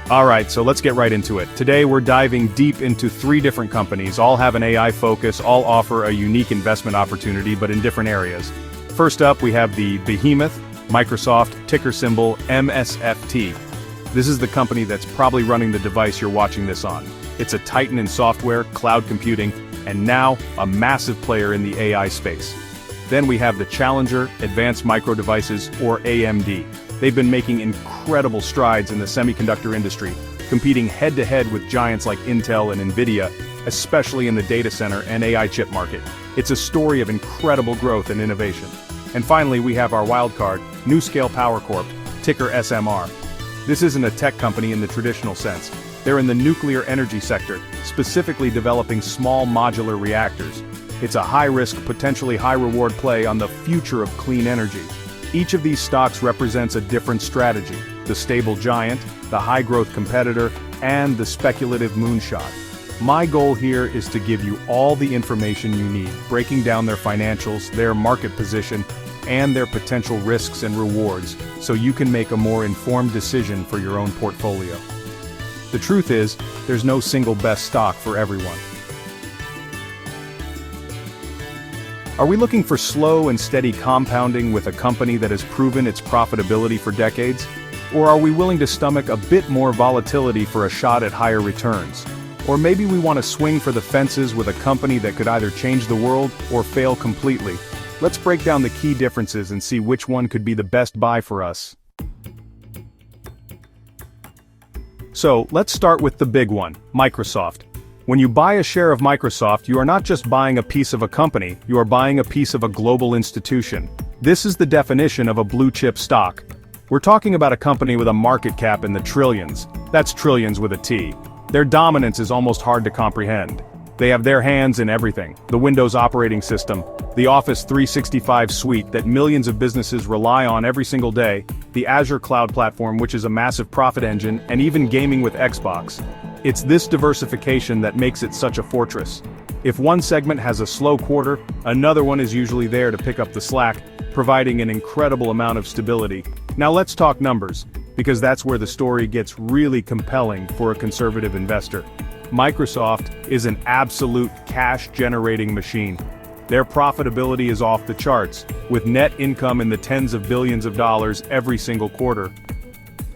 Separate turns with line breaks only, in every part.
Alright, so let's get right into it. Today we're diving deep into 3 different companies, all have an AI focus, all offer a unique investment opportunity, but in different areas. First up, we have the behemoth, Microsoft, ticker symbol MSFT. This is the company that's probably running the device you're watching this on. It's a titan in software, cloud computing, and now a massive player in the AI space. Then we have the challenger, Advanced Micro Devices, or AMD. They've been making incredible strides in the semiconductor industry, competing head-to-head with giants like Intel and Nvidia, especially in the data center and AI chip market. It's a story of incredible growth and innovation. And finally, we have our wildcard, Nuscale Power Corp, ticker SMR. This isn't a tech company in the traditional sense. They're in the nuclear energy sector, specifically developing small modular reactors. It's a high-risk, potentially high-reward play on the future of clean energy. Each of these stocks represents a different strategy: the stable giant, the high-growth competitor, and the speculative moonshot. My goal here is to give you all the information you need, breaking down their financials, their market position, and their potential risks and rewards, so you can make a more informed decision for your own portfolio. The truth is, there's no single best stock for everyone. Are we looking for slow and steady compounding with a company that has proven its profitability for decades? Or are we willing to stomach a bit more volatility for a shot at higher returns? Or maybe we want to swing for the fences with a company that could either change the world or fail completely. Let's break down the key differences and see which one could be the best buy for us. So, let's start with the big one, Microsoft. When you buy a share of Microsoft, you are not just buying a piece of a company, you are buying a piece of a global institution. This is the definition of a blue-chip stock. We're talking about a company with a market cap in the trillions. That's trillions with a T. Their dominance is almost hard to comprehend. They have their hands in everything: the Windows operating system, the Office 365 suite that millions of businesses rely on every single day, the Azure cloud platform, which is a massive profit engine, and even gaming with Xbox. It's this diversification that makes it such a fortress. If one segment has a slow quarter, another one is usually there to pick up the slack, providing an incredible amount of stability. Now let's talk numbers, because that's where the story gets really compelling for a conservative investor. Microsoft is an absolute cash-generating machine. Their profitability is off the charts, with net income in the tens of billions of dollars every single quarter.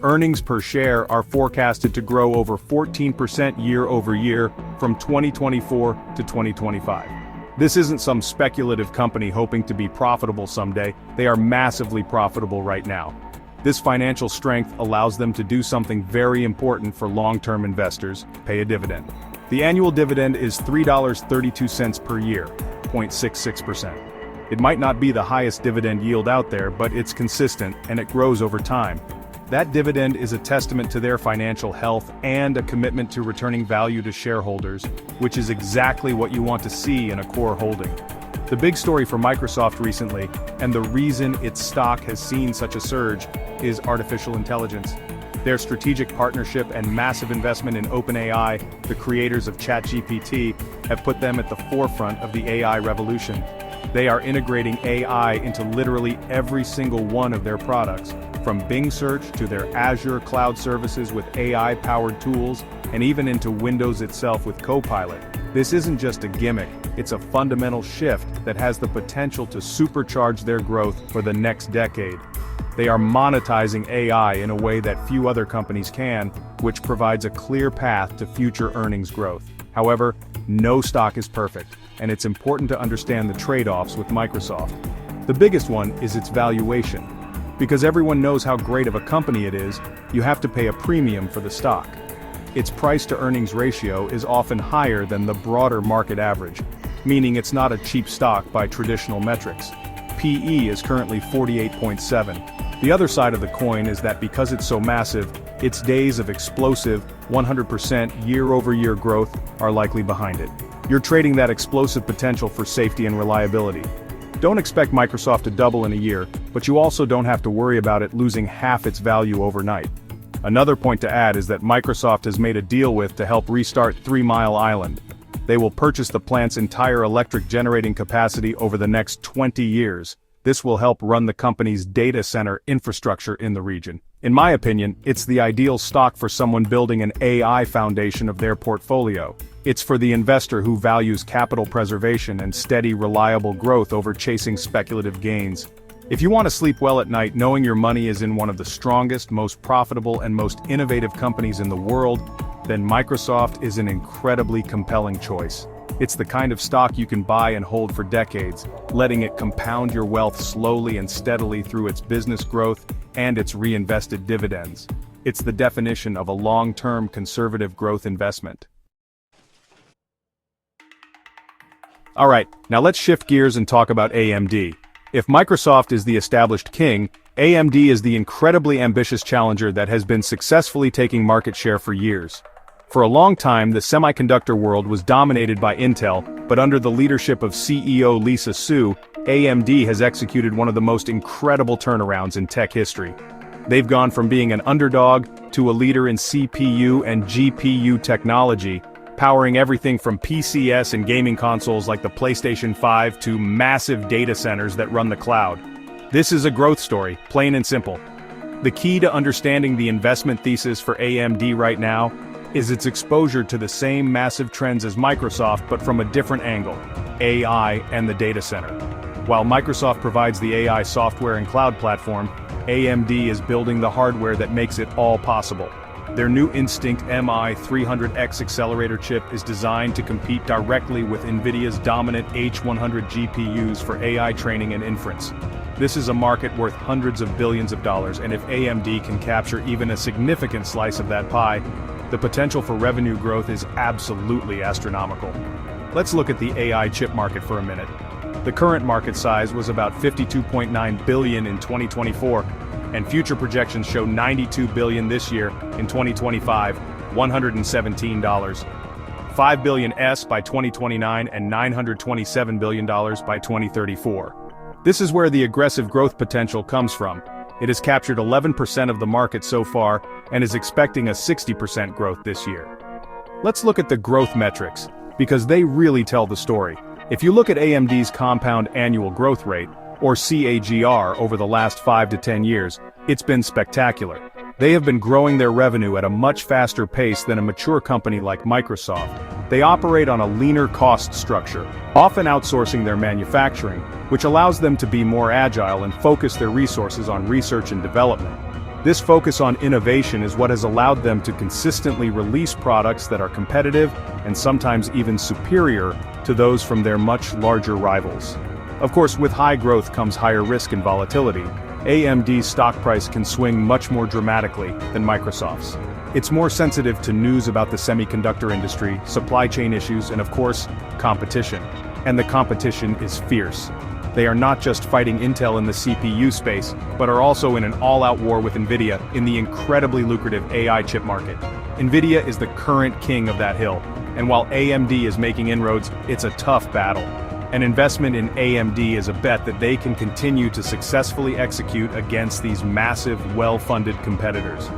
Earnings per share are forecasted to grow over 14% year over year from 2024 to 2025. This isn't some speculative company hoping to be profitable someday. They are massively profitable right now. This financial strength allows them to do something very important for long-term investors: pay a dividend. The annual dividend is $3.32 per year, 0.66%. It might not be the highest dividend yield out there, but it's consistent and it grows over time. That dividend is a testament to their financial health and a commitment to returning value to shareholders, which is exactly what you want to see in a core holding. The big story for Microsoft recently, and the reason its stock has seen such a surge, is artificial intelligence. Their strategic partnership and massive investment in OpenAI, the creators of ChatGPT, have put them at the forefront of the AI revolution. They are integrating AI into literally every single one of their products, from Bing Search to their Azure cloud services with AI-powered tools, and even into Windows itself with Copilot. This isn't just a gimmick, it's a fundamental shift that has the potential to supercharge their growth for the next decade. They are monetizing AI in a way that few other companies can, which provides a clear path to future earnings growth. However, no stock is perfect, and it's important to understand the trade-offs with Microsoft. The biggest one is its valuation. Because everyone knows how great of a company it is, you have to pay a premium for the stock. Its price-to-earnings ratio is often higher than the broader market average, meaning it's not a cheap stock by traditional metrics. PE is currently 48.7. The other side of the coin is that because it's so massive, its days of explosive 100% year-over-year growth are likely behind it. You're trading that explosive potential for safety and reliability. Don't expect Microsoft to double in a year, but you also don't have to worry about it losing half its value overnight. Another point to add is that Microsoft has made a deal with to help restart 3 Mile Island. They will purchase the plant's entire electric generating capacity over the next 20 years, This will help run the company's data center infrastructure in the region. In my opinion, it's the ideal stock for someone building an AI foundation of their portfolio. It's for the investor who values capital preservation and steady, reliable growth over chasing speculative gains. If you want to sleep well at night knowing your money is in one of the strongest, most profitable, and most innovative companies in the world, then Microsoft is an incredibly compelling choice. It's the kind of stock you can buy and hold for decades, letting it compound your wealth slowly and steadily through its business growth and its reinvested dividends. It's the definition of a long-term conservative growth investment. Alright, now let's shift gears and talk about AMD. If Microsoft is the established king, AMD is the incredibly ambitious challenger that has been successfully taking market share for years. For a long time, the semiconductor world was dominated by Intel, but under the leadership of CEO Lisa Su, AMD has executed one of the most incredible turnarounds in tech history. They've gone from being an underdog to a leader in CPU and GPU technology, powering everything from PCs and gaming consoles like the PlayStation 5 to massive data centers that run the cloud. This is a growth story, plain and simple. The key to understanding the investment thesis for AMD right now is its exposure to the same massive trends as Microsoft but from a different angle: AI and the data center. While Microsoft provides the AI software and cloud platform, AMD is building the hardware that makes it all possible. Their new Instinct MI300X accelerator chip is designed to compete directly with NVIDIA's dominant H100 GPUs for AI training and inference. This is a market worth hundreds of billions of dollars, and if AMD can capture even a significant slice of that pie, the potential for revenue growth is absolutely astronomical. Let's look at the AI chip market for a minute. The current market size was about $52.9 billion in 2024, and future projections show $92 billion this year. In 2025, $117, $5 billion by 2029, and $927 billion by 2034. This is where the aggressive growth potential comes from. It has captured 11% of the market so far and is expecting a 60% growth this year. Let's look at the growth metrics, because they really tell the story. If you look at AMD's compound annual growth rate, or CAGR, over the last 5 to 10 years, it's been spectacular. They have been growing their revenue at a much faster pace than a mature company like Microsoft. They operate on a leaner cost structure, often outsourcing their manufacturing, which allows them to be more agile and focus their resources on research and development. This focus on innovation is what has allowed them to consistently release products that are competitive and sometimes even superior to those from their much larger rivals. Of course, with high growth comes higher risk and volatility. AMD's stock price can swing much more dramatically than Microsoft's. It's more sensitive to news about the semiconductor industry, supply chain issues, and of course, competition. And the competition is fierce. They are not just fighting Intel in the CPU space, but are also in an all-out war with NVIDIA in the incredibly lucrative AI chip market. NVIDIA is the current king of that hill, and while AMD is making inroads, it's a tough battle. An investment in AMD is a bet that they can continue to successfully execute against these massive, well-funded competitors.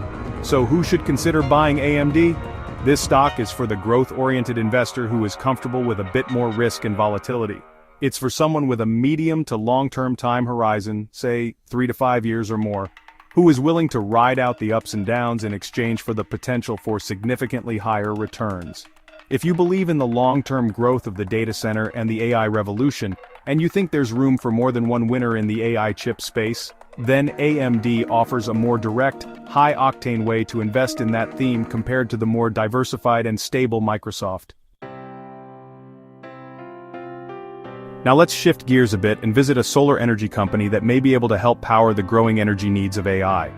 So who should consider buying AMD? This stock is for the growth-oriented investor who is comfortable with a bit more risk and volatility. It's for someone with a medium to long-term time horizon, say 3 to 5 years or more, who is willing to ride out the ups and downs in exchange for the potential for significantly higher returns. If you believe in the long-term growth of the data center and the AI revolution, and you think there's room for more than one winner in the AI chip space, then AMD offers a more direct, high-octane way to invest in that theme compared to the more diversified and stable Microsoft. Now let's shift gears a bit and visit a solar energy company that may be able to help power the growing energy needs of AI.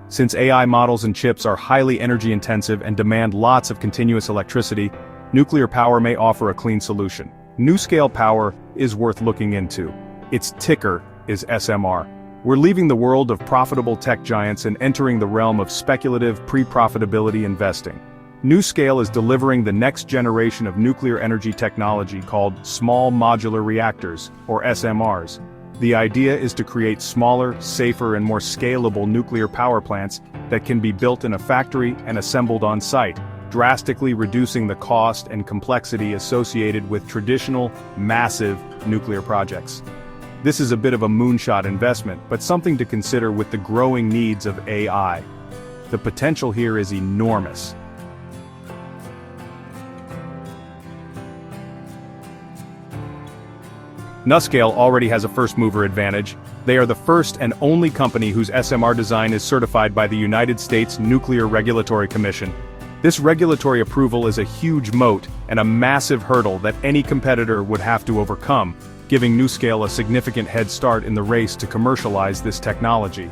Since AI models and chips are highly energy intensive and demand lots of continuous electricity, nuclear power may offer a clean solution. Nuscale Power is worth looking into. Its ticker is SMR. We're leaving the world of profitable tech giants and entering the realm of speculative pre-profitability investing. Nuscale is delivering the next generation of nuclear energy technology called small modular reactors, or SMRs. The idea is to create smaller, safer, and more scalable nuclear power plants that can be built in a factory and assembled on site, drastically reducing the cost and complexity associated with traditional, massive nuclear projects. This is a bit of a moonshot investment, but something to consider with the growing needs of AI. The potential here is enormous. Nuscale already has a first-mover advantage. They are the first and only company whose SMR design is certified by the United States Nuclear Regulatory Commission. This regulatory approval is a huge moat and a massive hurdle that any competitor would have to overcome, giving Nuscale a significant head start in the race to commercialize this technology.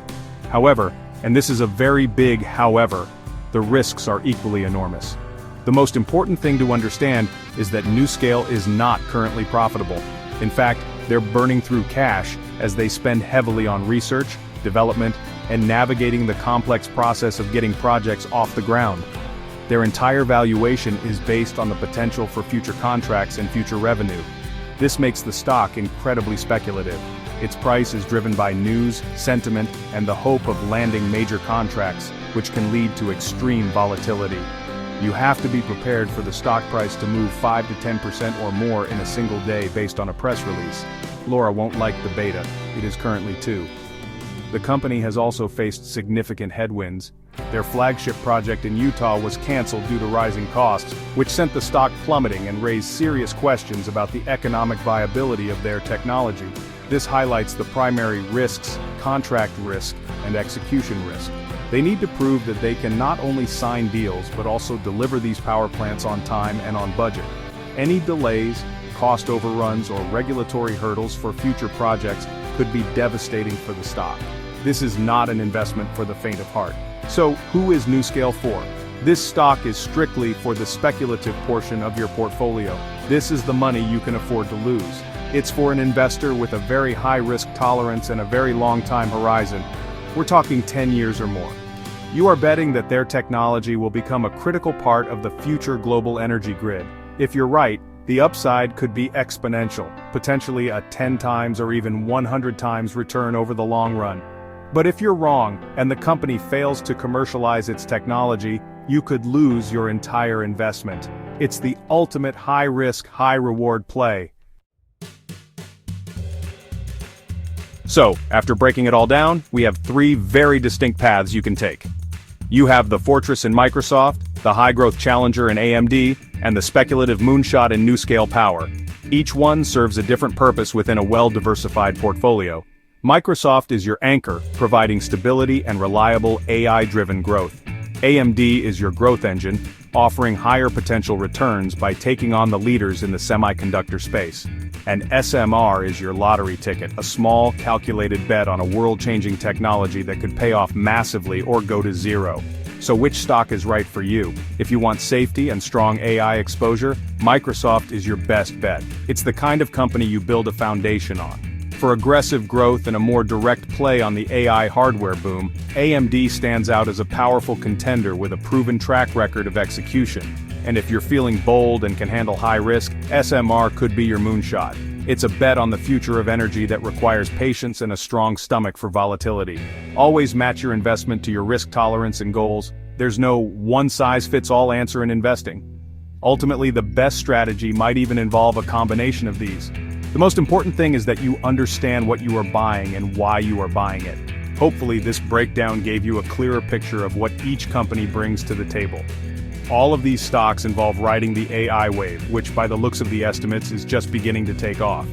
However, and this is a very big however, the risks are equally enormous. The most important thing to understand is that Nuscale is not currently profitable. In fact, they're burning through cash as they spend heavily on research, development, and navigating the complex process of getting projects off the ground. Their entire valuation is based on the potential for future contracts and future revenue. This makes the stock incredibly speculative. Its price is driven by news, sentiment, and the hope of landing major contracts, which can lead to extreme volatility. You have to be prepared for the stock price to move 5 to 10% or more in a single day based on a press release. Laura won't like the beta, it is currently 2. The company has also faced significant headwinds. Their flagship project in Utah was canceled due to rising costs, which sent the stock plummeting and raised serious questions about the economic viability of their technology. This highlights the primary risks, contract risk, and execution risk. They need to prove that they can not only sign deals but also deliver these power plants on time and on budget. Any delays, cost overruns, or regulatory hurdles for future projects could be devastating for the stock. This is not an investment for the faint of heart. So, who is Nuscale for? This stock is strictly for the speculative portion of your portfolio. This is the money you can afford to lose. It's for an investor with a very high risk tolerance and a very long time horizon. We're talking 10 years or more. You are betting that their technology will become a critical part of the future global energy grid. If you're right, the upside could be exponential, potentially a 10 times or even 100 times return over the long run. But if you're wrong, and the company fails to commercialize its technology, you could lose your entire investment. It's the ultimate high-risk, high-reward play. So, after breaking it all down, we have 3 very distinct paths you can take. You have the fortress in Microsoft, the high-growth challenger in AMD, and the speculative moonshot in Nuscale Power. Each one serves a different purpose within a well-diversified portfolio. Microsoft is your anchor, providing stability and reliable AI-driven growth. AMD is your growth engine, offering higher potential returns by taking on the leaders in the semiconductor space. And SMR is your lottery ticket, a small, calculated bet on a world-changing technology that could pay off massively or go to zero. So which stock is right for you? If you want safety and strong AI exposure, Microsoft is your best bet. It's the kind of company you build a foundation on. For aggressive growth and a more direct play on the AI hardware boom, AMD stands out as a powerful contender with a proven track record of execution. And if you're feeling bold and can handle high risk, SMR could be your moonshot. It's a bet on the future of energy that requires patience and a strong stomach for volatility. Always match your investment to your risk tolerance and goals. There's no one-size-fits-all answer in investing. Ultimately, the best strategy might even involve a combination of these. The most important thing is that you understand what you are buying and why you are buying it. Hopefully, this breakdown gave you a clearer picture of what each company brings to the table. All of these stocks involve riding the AI wave, which by the looks of the estimates is just beginning to take off.